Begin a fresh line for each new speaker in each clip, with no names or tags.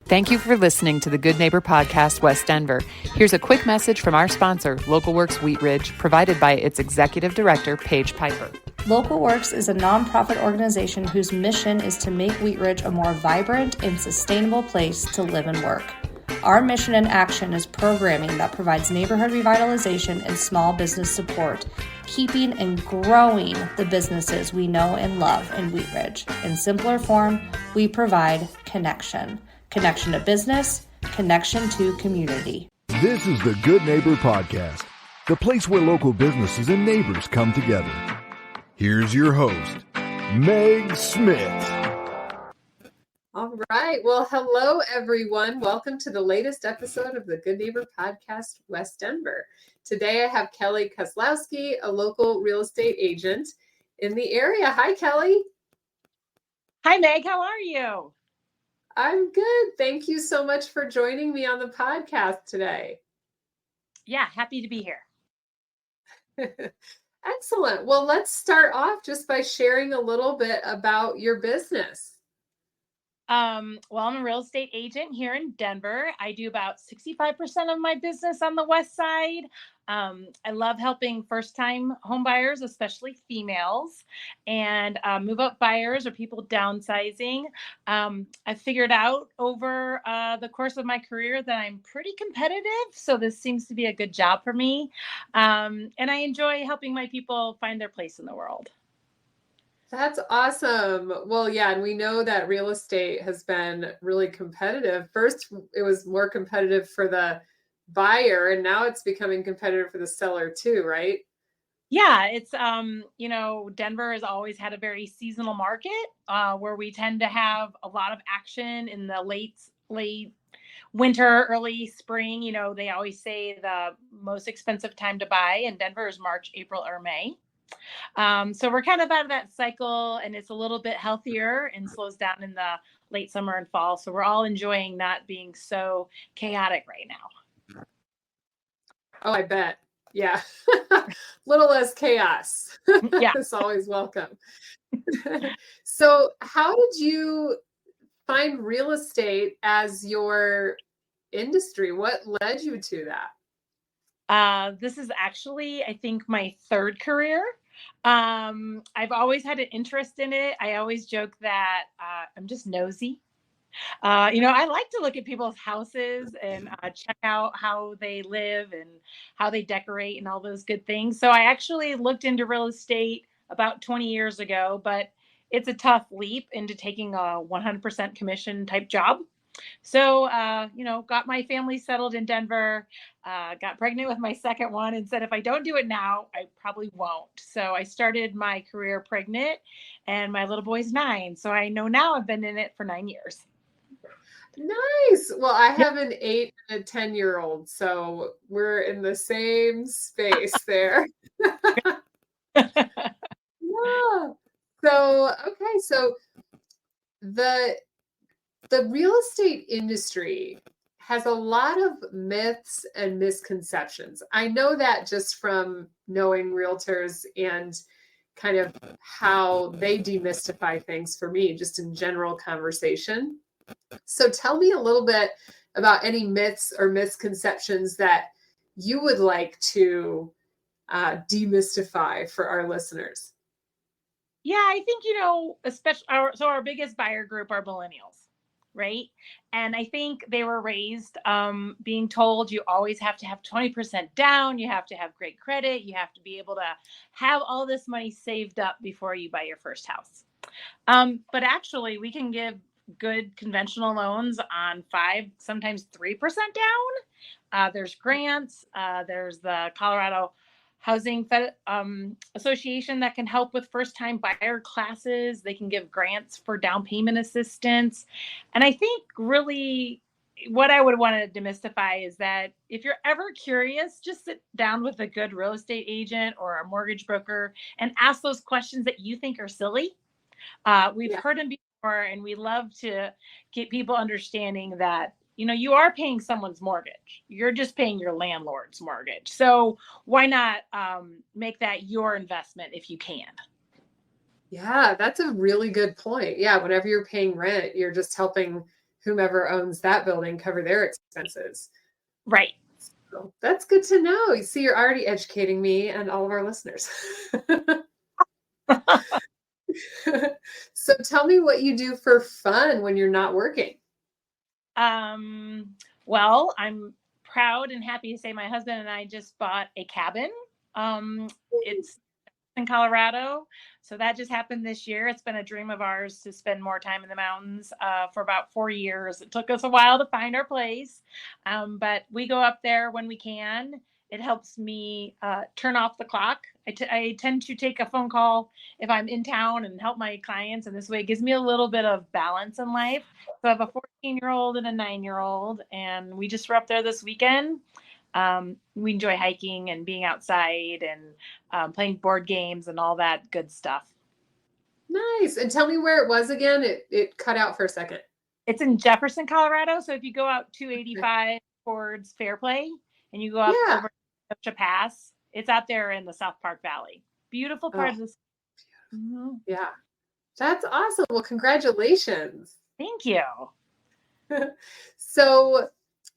Thank you for listening to the Good Neighbor Podcast, West Denver. Here's a quick message from our sponsor, Local Works Wheat Ridge, provided by its Executive Director, Paige Piper.
Local Works is a nonprofit organization whose mission is to make Wheat Ridge a more vibrant and sustainable place to live and work. Our mission and action is programming that provides neighborhood revitalization and small business support, keeping and growing the businesses we know and love in Wheat Ridge. In simpler form, we provide connection. Connection to business, connection to community.
This is the Good Neighbor Podcast, the place where local businesses and neighbors come together. Here's your host, Meg Smith.
All right. Well, hello, everyone. Welcome to the latest episode of the Good Neighbor Podcast, West Denver. Today, I have Kelly Kozlowski, a local real estate agent in the area. Hi, Kelly.
Hi, Meg. How are you?
I'm good. Thank you so much for joining me on the podcast today.
Yeah, happy to be here.
Excellent. Well, let's start off just by sharing a little bit about your business.
I'm a real estate agent here in Denver. I do about 65% of my business on the west side. I love helping first-time home buyers, especially females, and move-up buyers or people downsizing. I figured out over the course of my career that I'm pretty competitive, so this seems to be a good job for me. And I enjoy helping my people find their place in the world.
That's awesome. Well, yeah, and we know that real estate has been really competitive. First, it was more competitive for the buyer, and now it's becoming competitive for the seller too, right?
Yeah, it's, Denver has always had a very seasonal market where we tend to have a lot of action in the late winter, early spring. You know, they always say the most expensive time to buy in Denver is March, April, or May. So we're kind of out of that cycle, and it's a little bit healthier and slows down in the late summer and fall. So we're all enjoying not being so chaotic right now.
Oh, I bet. Yeah. Little less chaos.
Yeah.
It's always welcome. So how did you find real estate as your industry? What led you to that?
This is actually, I think, my third career. I've always had an interest in it. I always joke that I'm just nosy. I like to look at people's houses and check out how they live and how they decorate and all those good things. So I actually looked into real estate about 20 years ago, but it's a tough leap into taking a 100% commission type job. So, got my family settled in Denver, got pregnant with my second one and said, if I don't do it now, I probably won't. So I started my career pregnant and my little boy's 9. So I know now I've been in it for 9 years.
Nice. Well, I have an 8 and a 10-year-old, so we're in the same space there. Yeah. So, okay. So the real estate industry has a lot of myths and misconceptions. I know that just from knowing realtors and kind of how they demystify things for me, just in general conversation. So tell me a little bit about any myths or misconceptions that you would like to demystify for our listeners.
Yeah, I think, especially our biggest buyer group are millennials. Right. And I think they were raised being told you always have to have 20% down. You have to have great credit. You have to be able to have all this money saved up before you buy your first house. But actually, we can give good conventional loans on 5, sometimes 3% down. There's grants. There's the Colorado Housing Association that can help with first-time buyer classes. They can give grants for down payment assistance. And I think really what I would want to demystify is that if you're ever curious, just sit down with a good real estate agent or a mortgage broker and ask those questions that you think are silly. We've heard them before, and we love to get people understanding that you are paying someone's mortgage. You're just paying your landlord's mortgage. So why not make that your investment if you can?
Yeah, that's a really good point. Yeah, whenever you're paying rent, you're just helping whomever owns that building cover their expenses.
Right.
So that's good to know. You see, you're already educating me and all of our listeners. So tell me what you do for fun when you're not working.
Well, I'm proud and happy to say my husband and I just bought a cabin. It's in Colorado. So that just happened this year. It's been a dream of ours to spend more time in the mountains for about 4 years. It took us a while to find our place, but we go up there when we can. It helps me turn off the clock. I tend to take a phone call if I'm in town and help my clients. And this way it gives me a little bit of balance in life. So I have a 14-year-old and a 9-year-old, and we just were up there this weekend. We enjoy hiking and being outside and playing board games and all that good stuff.
Nice. And tell me where it was again. It cut out for a second.
It's in Jefferson, Colorado. So if you go out 285 towards Fairplay and you go up over the Pass, it's out there in the South Park Valley. Beautiful part of the city. Mm-hmm.
Yeah. That's awesome. Well, congratulations.
Thank you.
So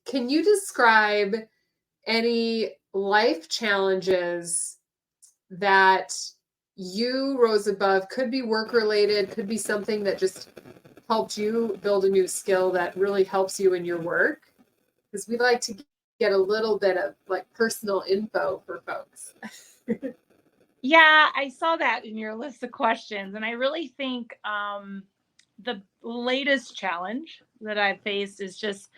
can you describe any life challenges that you rose above? Could be work related, could be something that just helped you build a new skill that really helps you in your work, because we like to get a little bit of like personal info for folks.
Yeah, I saw that in your list of questions, and I really think the latest challenge that I've faced is just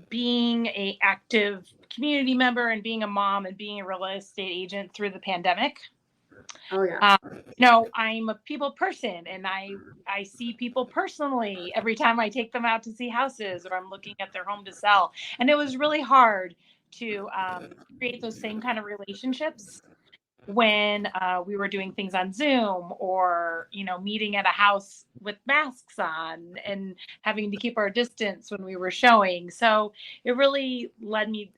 being an active community member and being a mom and being a real estate agent through the pandemic.
Oh yeah.
I'm a people person, and I see people personally every time I take them out to see houses or I'm looking at their home to sell. And it was really hard to create those same kind of relationships when we were doing things on Zoom or, meeting at a house with masks on and having to keep our distance when we were showing. So it really led me,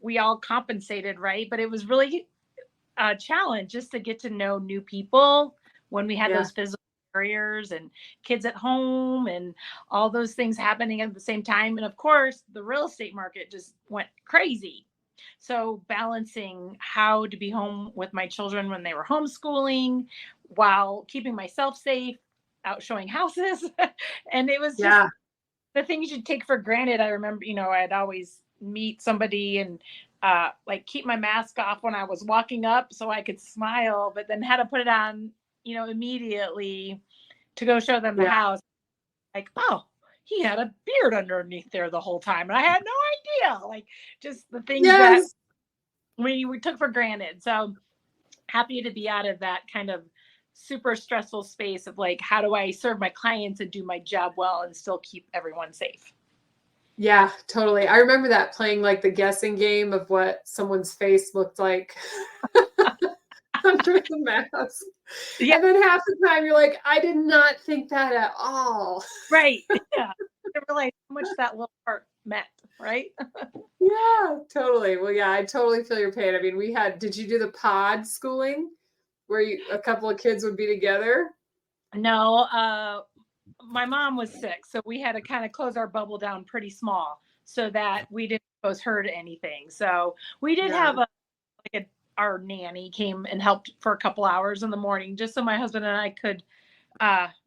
we all compensated, right? But it was really a challenge just to get to know new people when we had those physical barriers and kids at home and all those things happening at the same time. And of course, the real estate market just went crazy. So balancing how to be home with my children when they were homeschooling while keeping myself safe, out showing houses. And it was just the things you take for granted. I remember, I'd always meet somebody and keep my mask off when I was walking up so I could smile, but then had to put it on, immediately to go show them the house. Like, oh, he had a beard underneath there the whole time. And I had no idea. Like, just the things that we took for granted. So happy to be out of that kind of super stressful space of like, how do I serve my clients and do my job well and still keep everyone safe?
Yeah, totally. I remember that, playing like the guessing game of what someone's face looked like under the mask. Yeah. And then half the time you're like, I did not think that at all.
Right. Yeah. I realized how much that little part meant, right?
Yeah, totally. Well, yeah, I totally feel your pain. I mean, did you do the pod schooling where a couple of kids would be together?
No, my mom was sick, so we had to kind of close our bubble down pretty small so that we didn't expose her to anything. So we did have our nanny came and helped for a couple hours in the morning, just so my husband and I could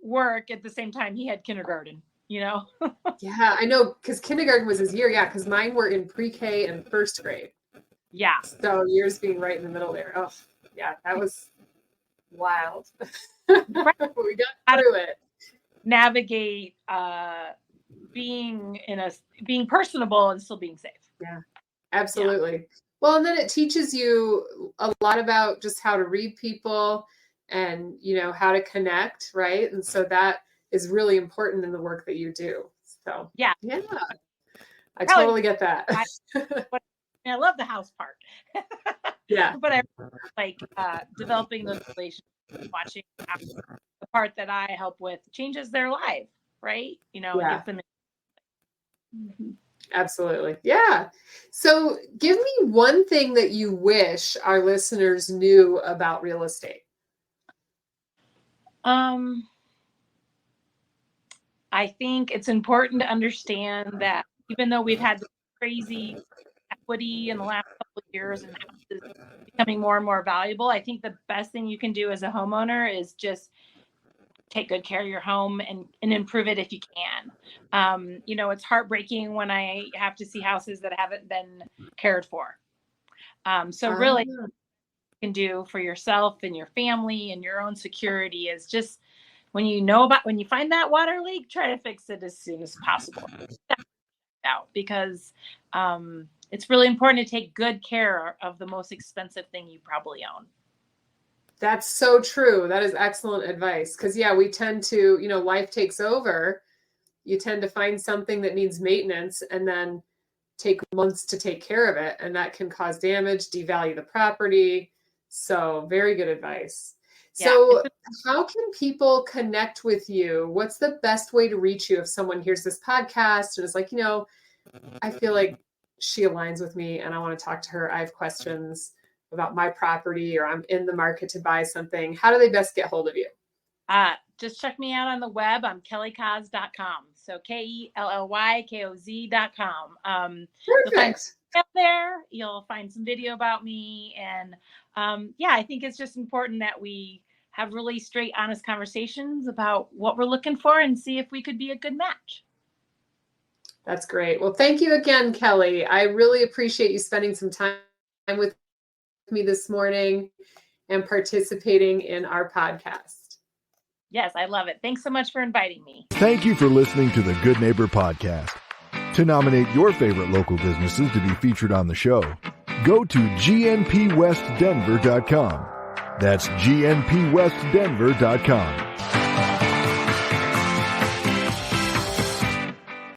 work at the same time he had kindergarten, Yeah,
I know, because kindergarten was his year. Yeah, because mine were in pre-K and first grade.
Yeah.
So yours being right in the middle there. Oh, yeah, that was wild. We got through it.
Navigate being personable and still being safe.
Yeah, absolutely. Yeah. Well, and then it teaches you a lot about just how to read people and, how to connect, right? And so that is really important in the work that you do. So yeah, I totally get that.
I love the house part.
Yeah,
but I like developing those relationships, watching the part that I help with changes their life, right? Gives them.
Mm-hmm. Absolutely. Yeah. So give me one thing that you wish our listeners knew about real estate.
I think it's important to understand that even though we've had this crazy equity in the last couple of years and houses becoming more and more valuable, I think the best thing you can do as a homeowner is just take good care of your home and improve it if you can. It's heartbreaking when I have to see houses that haven't been cared for. So really, what you can do for yourself and your family and your own security is just when you find that water leak, try to fix it as soon as possible. Because it's really important to take good care of the most expensive thing you probably own.
That's so true. That is excellent advice. Because, we tend to, life takes over. You tend to find something that needs maintenance and then take months to take care of it. And that can cause damage, devalue the property. So very good advice.
Yeah.
So how can people connect with you? What's the best way to reach you if someone hears this podcast and is like, I feel like she aligns with me and I want to talk to her. I have questions about my property or I'm in the market to buy something. How do they best get hold of you?
Just check me out on the web. I'm kellykoz.com. So KELLYKOZ.com. You'll find out there. You'll find some video about me. And I think it's just important that we have really straight, honest conversations about what we're looking for and see if we could be a good match.
That's great. Well, thank you again, Kelly. I really appreciate you spending some time with me this morning and participating in our podcast.
Yes, I love it. Thanks so much for inviting me.
Thank you for listening to the Good Neighbor Podcast. To nominate your favorite local businesses to be featured on the show, go to gnpwestdenver.com. That's gnpwestdenver.com.